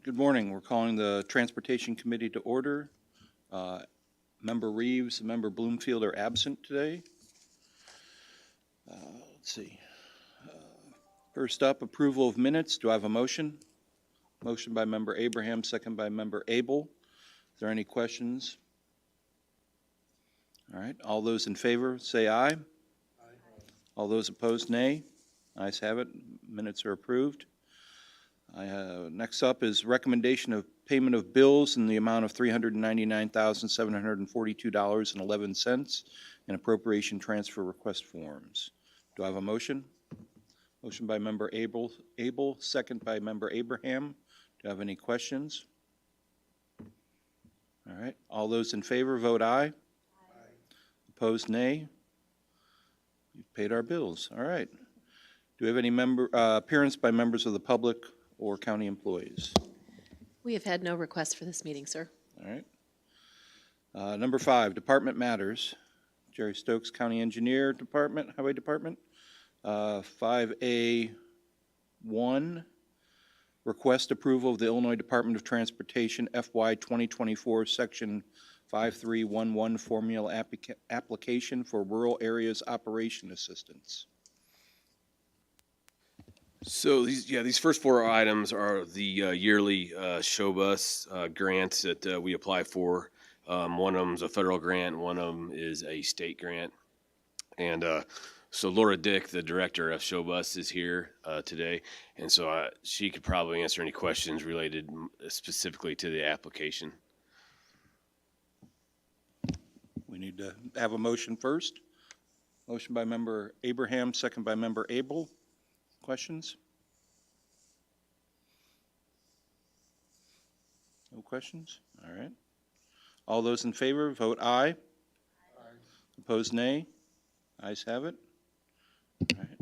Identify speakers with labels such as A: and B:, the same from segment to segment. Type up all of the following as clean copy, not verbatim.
A: Good morning. We're calling the Transportation Committee to order. Member Reeves and Member Bloomfield are absent today. Let's see. First up, approval of minutes. Do I have a motion? Motion by Member Abraham, second by Member Abel. Is there any questions? All right. All those in favor, say aye. Aye. All those opposed, nay. Ayes have it. Minutes are approved. Next up is recommendation of payment of bills in the amount of $399,742.11 and appropriation transfer request forms. Do I have a motion? Motion by Member Abel, second by Member Abraham. Do I have any questions? All right. All those in favor, vote aye. Aye. Opposed, nay. We've paid our bills. All right. Do we have any appearance by members of the public or county employees?
B: We have had no requests for this meeting, sir.
A: All right. Number 5, department matters. Jerry Stokes, County Engineer Department, Highway Department. 5A1, request approval of the Illinois Department of Transportation FY 2024 Section 5311 formula application for rural areas operation assistance.
C: So these first 4 items are the yearly show bus grants that we apply for. One of them is a federal grant, one of them is a state grant. And so Laura Dick, the director of show bus, is here today, and so she could probably answer any questions related specifically to the application.
A: We need to have a motion first. Motion by Member Abraham, second by Member Abel. Questions? No questions? All right. All those in favor, vote aye. Aye. Opposed, nay. Ayes have it. All right.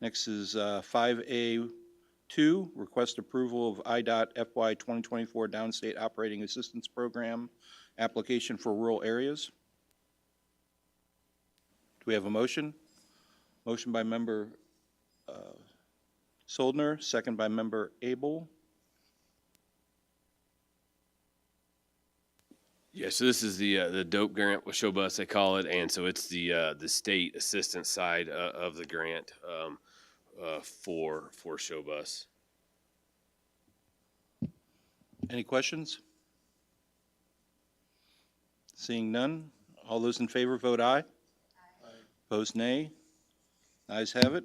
A: Next is 5A2, request approval of IDOT FY 2024 Downstate Operating Assistance Program application for rural areas. Do we have a motion? Motion by Member Soldner, second by Member Abel.
C: Yeah, so this is the DOPE grant with show bus, they call it, and so it's the state assistance side of the grant for show bus.
A: Any questions? Seeing none, all those in favor vote aye. Aye. Opposed, nay. Ayes have it.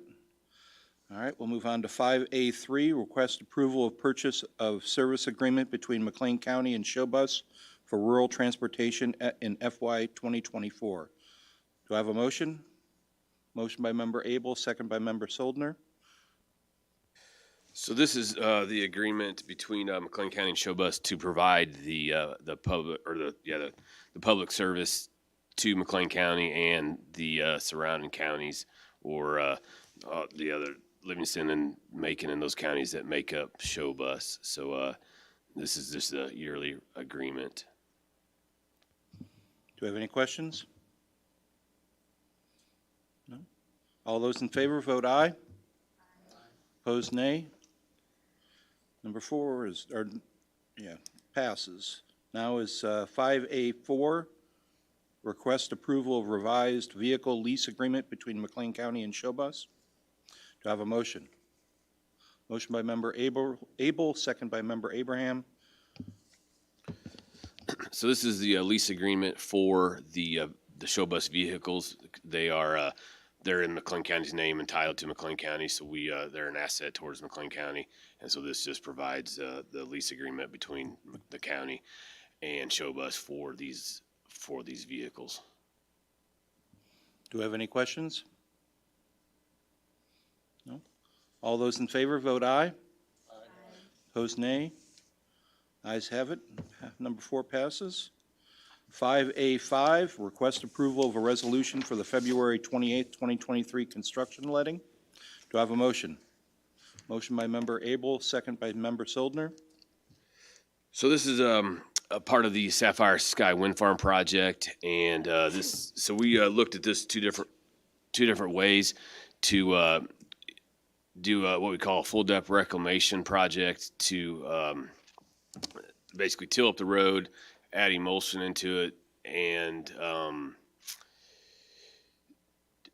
A: All right, we'll move on to 5A3, request approval of purchase of service agreement between McLean County and Showbus for rural transportation in FY 2024. Do I have a motion? Motion by Member Abel, second by Member Soldner.
C: So this is the agreement between McLean County and Showbus to provide the public or the public service to McLean County and the surrounding counties, or the other Livingston and Macon and those counties that make up Showbus. So this is just a yearly agreement.
A: Do we have any questions? No? All those in favor vote aye. Aye. Opposed, nay. Number 4 passes. Now is 5A4, request approval of revised vehicle lease agreement between McLean County and Showbus. Do I have a motion? Motion by Member Abel, second by Member Abraham.
C: So this is the lease agreement for the Showbus vehicles. They're in McLean County's name, entitled to McLean County, so they're an asset towards McLean County, and so this just provides the lease agreement between the county and Showbus for these vehicles.
A: Do we have any questions? No? All those in favor vote aye. Aye. Opposed, nay. Ayes have it. Number 4 passes. 5A5, request approval of a resolution for the February 28th, 2023 construction letting. Do I have a motion? Motion by Member Abel, second by Member Soldner.
C: So this is a part of the Sapphire Sky Wind Farm project, and so we looked at this two different ways to do what we call a full depth reclamation project to basically till up the road, add emulsion into it, and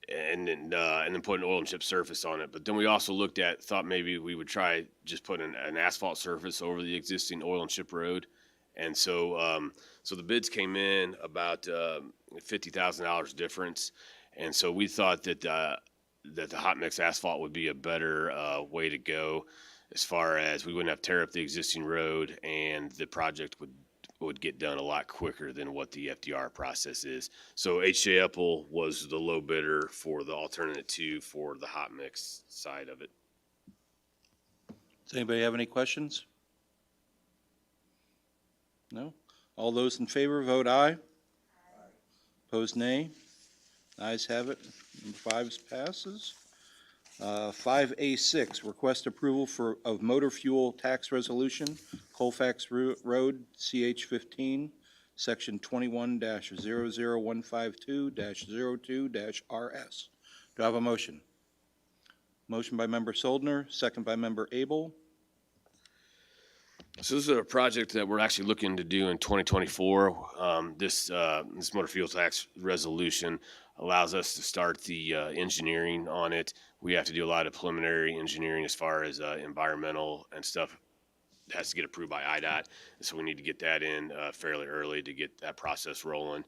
C: then put an oil and chip surface on it. But then we also thought maybe we would try just putting an asphalt surface over the existing oil and chip road. And so, so the bids came in about $50,000 difference. And so we thought that that the hot mix asphalt would be a better way to go, as far as we wouldn't have to tear up the existing road, and the project would get done a lot quicker than what the FDR process is. So H.J. Epple was the low bidder for the alternate 2 for the hot mix side of it.
A: Does anybody have any questions? No? All those in favor, vote aye. Opposed, nay. Ayes have it. Number 5 passes. 5A6, request approval of motor fuel tax resolution, Colfax Road, CH15, Section 21-00152-02-RS. Do I have a motion? Motion by Member Soldner, second by Member Abel.
C: So this is a project that we're actually looking to do in 2024. This motor fuel tax resolution allows us to start the engineering on it. We have to do a lot of preliminary engineering as far as environmental and stuff. It has to get approved by IDOT, so we need to get that in fairly early to get that process rolling.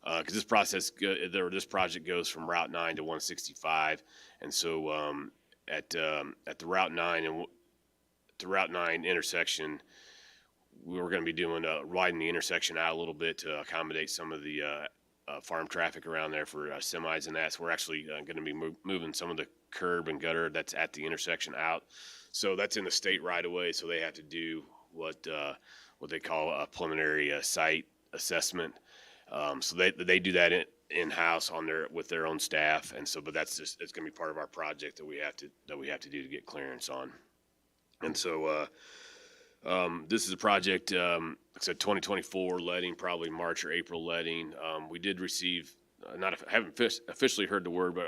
C: Because this project goes from Route 9 to 165, and so at the Route 9 intersection, we were going to be doing widening the intersection out a little bit to accommodate some of the farm traffic around there for semis and that. So we're actually going to be moving some of the curb and gutter that's at the intersection out. So that's in the state right away. So they have to do what they call a preliminary site assessment. So they do that in-house with their own staff. And so, but it's going to be part of our project that we have to do to get clearance on. And so this is a project, like I said, 2024 letting, probably March or April letting. We did receive, haven't officially heard the word, but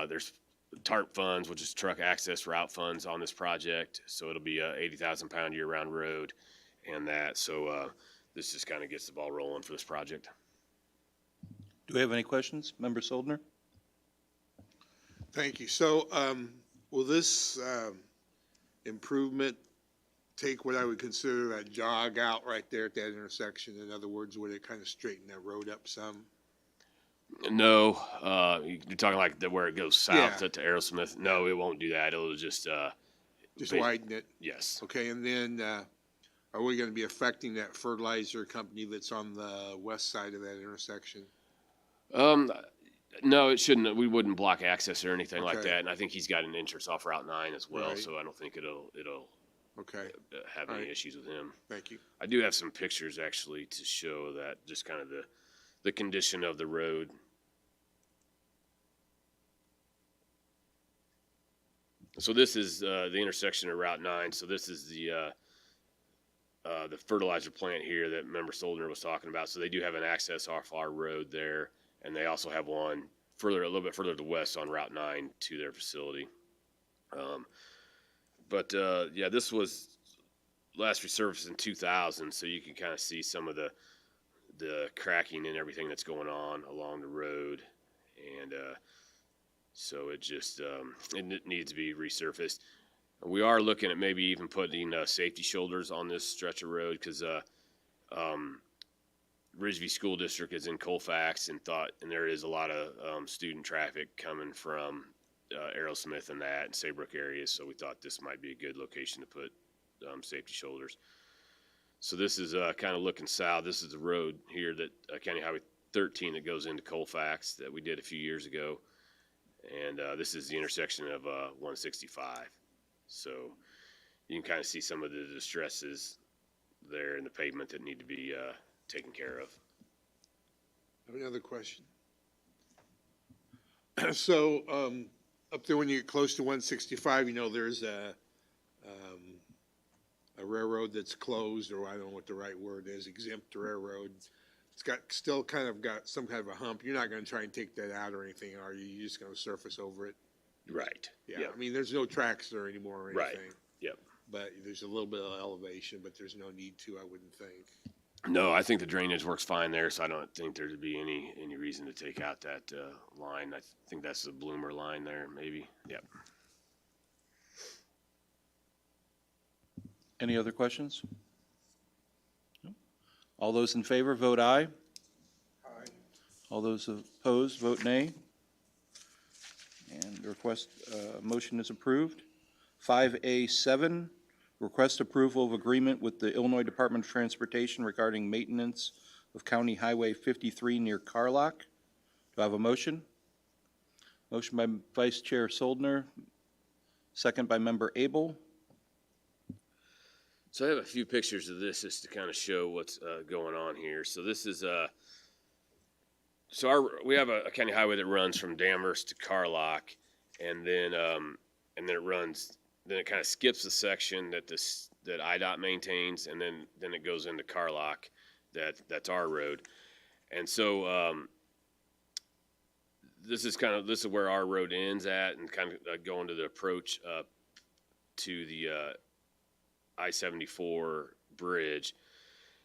C: there's TARP funds, which is truck access route funds on this project. So it'll be a 80,000 pound year-round road and that. So this just kind of gets the ball rolling for this project.
A: Do we have any questions? Member Soldner?
D: Thank you. So will this improvement take what I would consider that jog out right there at that intersection? In other words, would it kind of straighten that road up some?
C: No, you're talking like where it goes south
D: Yeah.
C: to Aerosmith. No, it won't do that. It'll just
D: Widen it?
C: yes.
D: Okay, and then are we going to be affecting that fertilizer company that's on the west side of that intersection?
C: No, it shouldn't. We wouldn't block access or anything like
D: Okay.
C: that. And I think he's got an entrance off Route 9 as well,
D: Right.
C: so I don't think it'll
D: Okay,
C: have
D: All
C: any
D: right.
C: issues with him.
D: thank you.
C: I do have some pictures actually to show that, just kind of the condition of the road. So this is the intersection of Route 9. So this is the fertilizer plant here that Member Soldner was talking about. So they do have an access off our road there, and they also have one a little bit further to the west on Route 9 to their facility. Yeah, this was last resurfaced in 2000, so you can kind of see some of the cracking and everything that's going on along the road, and so it just it needs to be resurfaced. We are looking at maybe even putting safety shoulders on this stretch of road, because Ridgeview School District is in Colfax, and there is a lot of student traffic coming from Aerosmith and Saybrook areas, so we thought this might be a good location to put safety shoulders. So this is kind of looking south. This is the road here that County Highway 13 that goes into Colfax that we did a few years ago, and this is the intersection of 165. So you can kind of see some of the distresses there in the pavement that need to be taken care of.
D: I have another question. So up there when you get close to 165, there's a railroad that's closed, or I don't know what the right word is, exempt railroad. It's still kind of got some kind of a hump. You're not going to try and take that out or anything, are you? You're just going to surface over it?
C: Right.
D: Yeah.
C: Yep.
D: I mean, there's no tracks there anymore or
C: Right.
D: anything.
C: Yep.
D: but there's a little bit of elevation, but there's no need to, I wouldn't think.
C: No, I think the drainage works fine there, so I don't think there'd be any reason to take out that line. I think that's the bloomer line there, maybe. Yep.
A: Any other questions? No? All those in favor, vote aye.
D: Aye.
A: All those opposed, vote nay. And the request, motion is approved. 5A7, request approval of agreement with the Illinois Department of Transportation regarding maintenance of County Highway 53 near Carlock. Do I have a motion? Motion by Vice Chair Soldner, second by Member Abel.
C: So I have a few pictures of this just to kind of show what's going on here. So this is we have a county highway that runs from Danvers to Carlock, and then it kind of skips the section that IDOT maintains, and then it goes into Carlock. That's our road, and so this is where our road ends at, and kind of going to the approach to the I-74 bridge.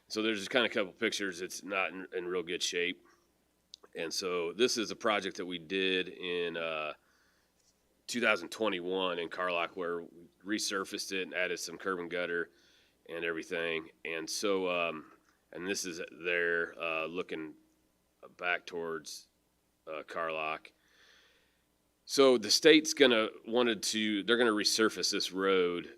C: So there's just kind of a couple pictures. It's not in real good shape. And so this is a project that we did in 2021 in Carlock, where we resurfaced it and added some curb and gutter and everything. And so, and this is there looking back towards Carlock. So the state's they're gonna resurface this road,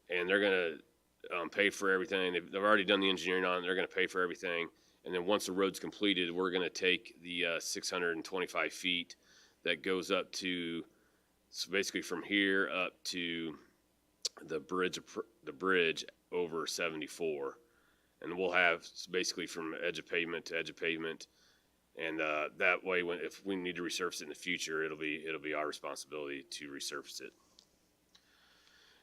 C: and they're gonna pay for everything. They've already done the engineering on it. They're gonna pay for everything. And then once the road's completed, we're gonna take the 625 feet that goes up to, so basically from here up to the bridge over 74. And we'll have basically from edge of pavement to edge of pavement. And that way, if we need to resurface it in the future, it'll be our responsibility to resurface it.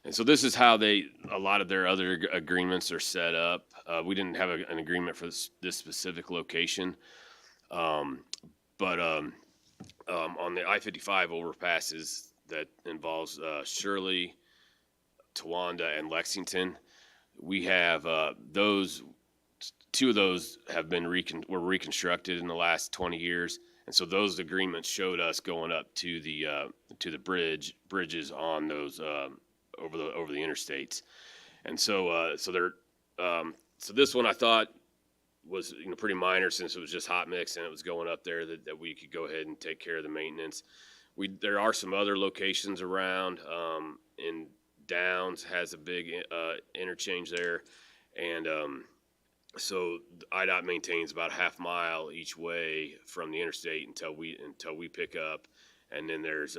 C: And so this is how a lot of their other agreements are set up. We didn't have an agreement for this specific location, but on the I-55 overpasses that involves Shirley, Towanda, and Lexington, we have those. Two of those have been were reconstructed in the last 20 years, and so those agreements showed us going up to the bridges on those over the interstates, and so so this one I thought was pretty minor, since it was just hot mix and it was going up there, that we could go ahead and take care of the maintenance. There are some other locations around. In Downs has a big interchange there, and so IDOT maintains about a half mile each way from the interstate until we pick up, and then there's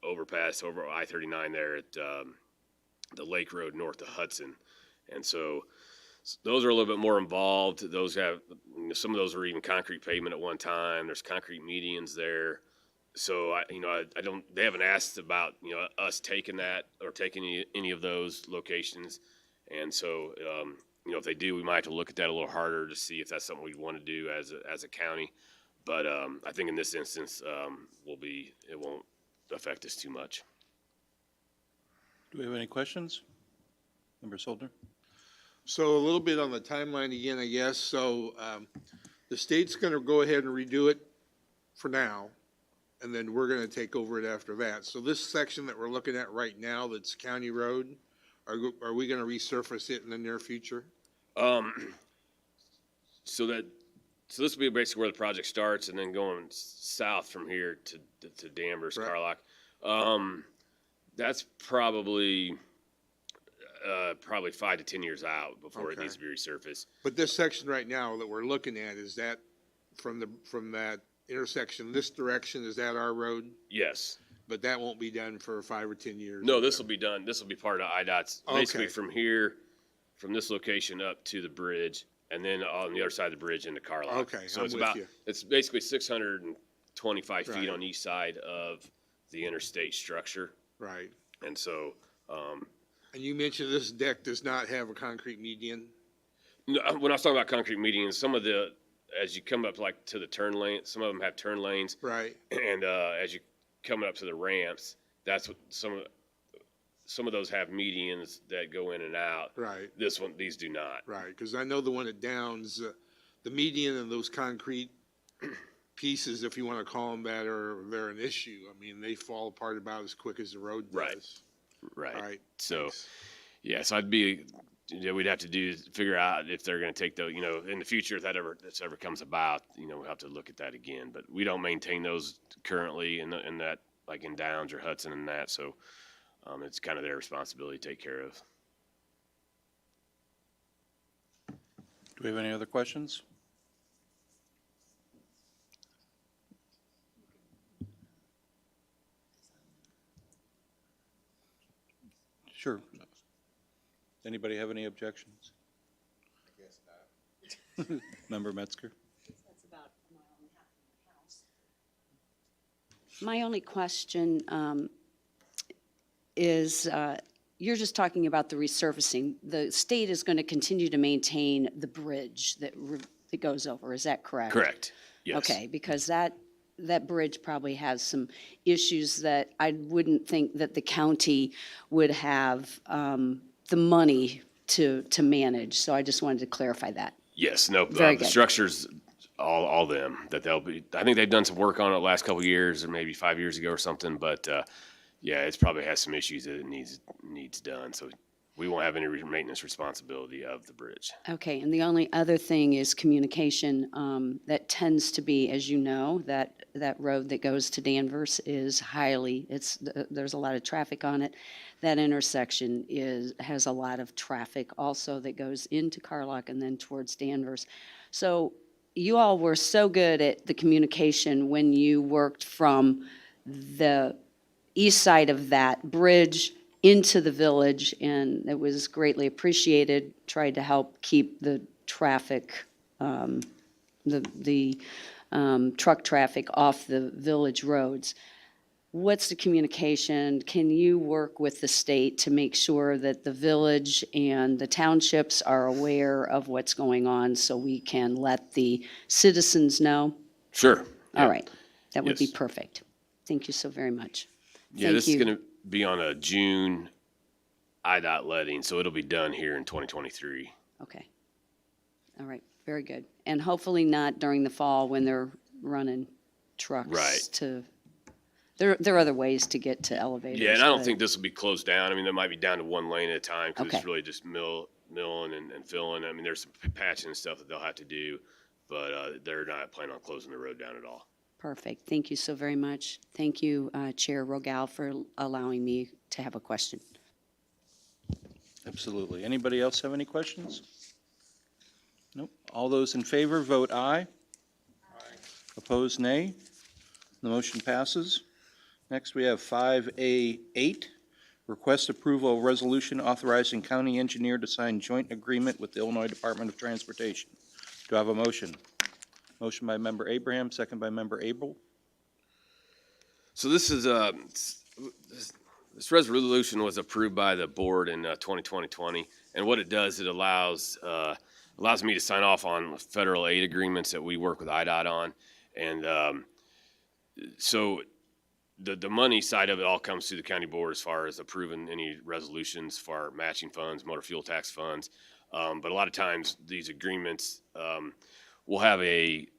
C: overpass over I-39 there at the Lake Road north of Hudson, and so those are a little bit more involved. Those have some of those are even concrete pavement at one time. There's concrete medians there, so I don't. They haven't asked about us taking that or taking any of those locations, and so. If they do, we might have to look at that a little harder to see if that's something we want to do as a county. But I think in this instance, it won't affect us too much.
A: Do we have any questions? Member Soldner?
D: So a little bit on the timeline again, I guess. So the state's going to go ahead and redo it for now, and then we're going to take over it after that. So this section that we're looking at right now, that's County Road, are we going to resurface it in the near future?
C: So this will be basically where the project starts, and then going south from here to Danvers,
D: Right.
C: Carlock. That's probably 5 to 10 years out before it
D: Okay.
C: needs to be resurfaced.
D: But this section right now that we're looking at, is that from that intersection, this direction, is that our road?
C: Yes.
D: But that won't be done for 5 or 10 years?
C: No, this will be done. This will be part of IDOT's, basically
D: Okay.
C: from here, from this location up to the bridge, and then on the other side of the bridge into Carlock.
D: Okay,
C: So
D: I'm
C: it's
D: with you.
C: it's basically 625
D: Right.
C: feet on each side of the interstate structure.
D: Right.
C: And so,
D: And you mentioned this deck does not have a concrete median?
C: no, when I was talking about concrete medians, as you come up like to the turn lane, some of them have turn lanes,
D: Right.
C: and as you coming up to the ramps, that's what some some of those have medians that go in and out.
D: Right,
C: These do not.
D: right, because I know the one at Downs, the median and those concrete pieces, if you want to call them that, they're an issue. I mean, they fall apart about as quick as the road
C: Right.
D: does.
C: Right.
D: All right.
C: So,
D: thanks.
C: yeah, so we'd have to figure out if they're gonna take those, in the future, if this ever comes about, we'll have to look at that again. But we don't maintain those currently in that, like in Downs or Hudson and that, so, it's kind of their responsibility to take care of.
A: Do we have any other questions? Sure. Anybody have any objections? I guess not. Member Metzger?
E: My only question is, you're just talking about the resurfacing. The state is going to continue to maintain the bridge that goes over, is that correct?
C: Correct, yes.
E: Okay, because that bridge probably has some issues that I wouldn't think that the county would have the money to manage. So I just wanted to clarify that.
C: Yes, no,
E: Very
C: the
E: good.
C: structures, all them, that I think they've done some work on it the last couple of years, or maybe 5 years ago or something, but, yeah, it's probably has some issues that it needs done, so we won't have any maintenance responsibility of the bridge.
E: Okay, and the only other thing is communication. That tends to be, as you know, that road that goes to Danvers is there's a lot of traffic on it. That intersection has a lot of traffic also that goes into Carlock and then towards Danvers. So you all were so good at the communication when you worked from the east side of that bridge into the village, and it was greatly appreciated. Tried to help keep the traffic, the truck traffic off the village roads. What's the communication? Can you work with the state to make sure that the village and the townships are aware of what's going on so we can let the citizens know?
C: Sure. yeah.
E: All right, that would be
C: Yes.
E: perfect. Thank you so very much.
C: Yeah,
E: Thank
C: this is
E: you.
C: gonna be on a June IDOT letting, so it'll be done here in 2023.
E: Okay. All right, very good. And hopefully not during the fall when they're running trucks
C: Right.
E: to, there are other ways to get to elevators.
C: Yeah, and I don't
E: but-
C: think this will be closed down. I mean, they might be down to one lane at a time, because it's
E: Okay.
C: really just milling and filling. I mean, there's some patching and stuff that they'll have to do, but they're not planning on closing the road down at all.
E: Perfect. Thank you so very much. Thank you, Chair Rogal, for allowing me to have a question.
A: Absolutely. Anybody else have any questions? Nope. All those in favor, vote aye. Aye. Opposed, nay. The motion passes. Next, we have 5A8, request approval of resolution authorizing county engineer to sign joint agreement with the Illinois Department of Transportation. Do I have a motion? Motion by member Abraham, second by member Abel.
C: So this is this resolution was approved by the board in 2020, and what it does, it allows me to sign off on federal aid agreements that we work with IDOT on, and so the money side of it all comes through the county board as far as approving any resolutions for matching funds, motor fuel tax funds, but a lot of times these agreements we'll have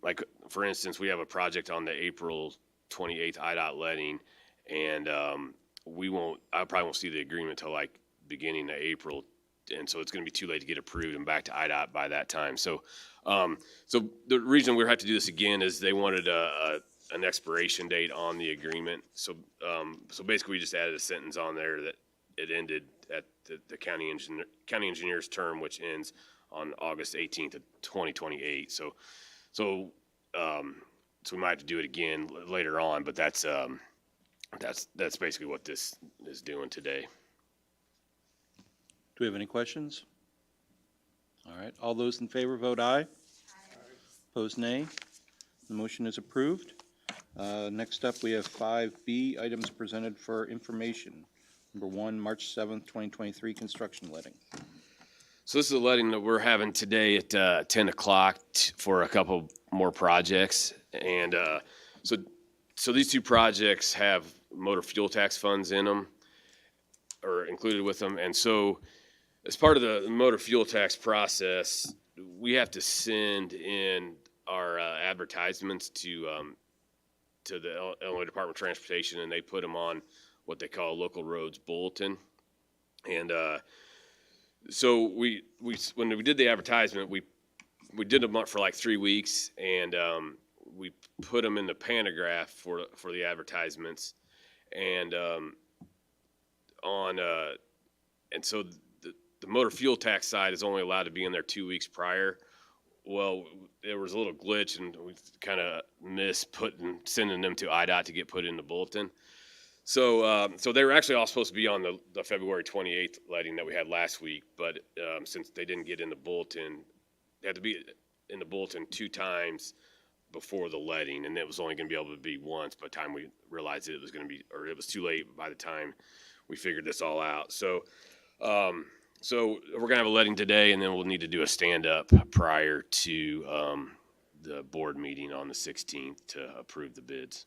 C: like for instance, we have a project on the April 28th IDOT letting, and I probably won't see the agreement till like beginning of April, and so it's going to be too late to get approved and back to IDOT by that time. So the reason we have to do this again is they wanted an expiration date on the agreement. So basically we just added a sentence on there that it ended at the county engineer's term, which ends on August 18th of 2028. So we might have to do it again later on, but that's basically what this is doing today.
A: Do we have any questions? All right, all those in favor vote aye. Aye. Opposed, nay. The motion is approved. Next up, we have 5B, items presented for information. Number 1, March 7th, 2023, construction letting.
C: So this is a letting that we're having today at 10 o'clock for a couple more projects. And so these two projects have motor fuel tax funds in them. are included with them. And so as part of the motor fuel tax process, we have to send in our advertisements to the Illinois Department of Transportation, and they put them on what they call local roads bulletin. And so we when we did the advertisement, we did them up for like 3 weeks, and we put them in the pantograph for the advertisements, and and so the motor fuel tax side is only allowed to be in there 2 weeks prior. Well, there was a little glitch, and we kind of missed sending them to IDOT to get put in the bulletin. So so they were actually all supposed to be on the February 28th letting that we had last week, but since they didn't get in the bulletin, they had to be in the bulletin 2 times before the letting, and it was only going to be able to be once by the time we realized it was going to be, or it was too late by the time we figured this all out. So so we're going to have a letting today, and then we'll need to do a stand-up prior to the board meeting on the 16th to approve the bids.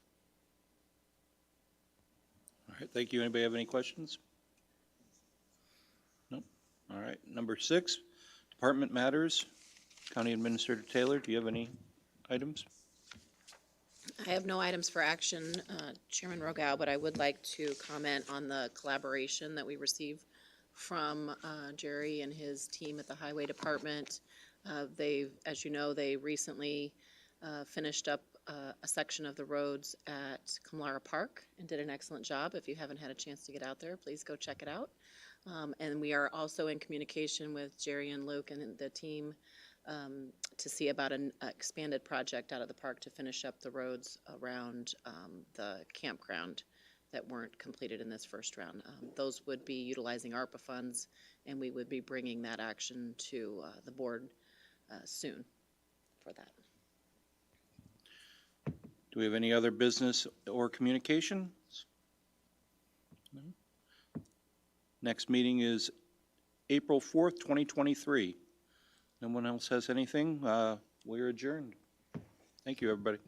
A: All right, thank you. Anybody have any questions? No? All right, number 6, department matters. County Administrator Taylor, do you have any items?
B: I have no items for action, Chairman Rogao, but I would like to comment on the collaboration that we received from Jerry and his team at the Highway Department. They've, as you know, they recently finished up a section of the roads at Kamlara Park and did an excellent job. If you haven't had a chance to get out there, please go check it out. And we are also in communication with Jerry and Luke and the team to see about an expanded project out of the park to finish up the roads around the campground that weren't completed in this first round. Those would be utilizing ARPA funds, and we would be bringing that action to the board soon for that.
A: Do we have any other business or communications? No? Next meeting is April 4th, 2023. No one else has anything? We are adjourned. Thank you, everybody.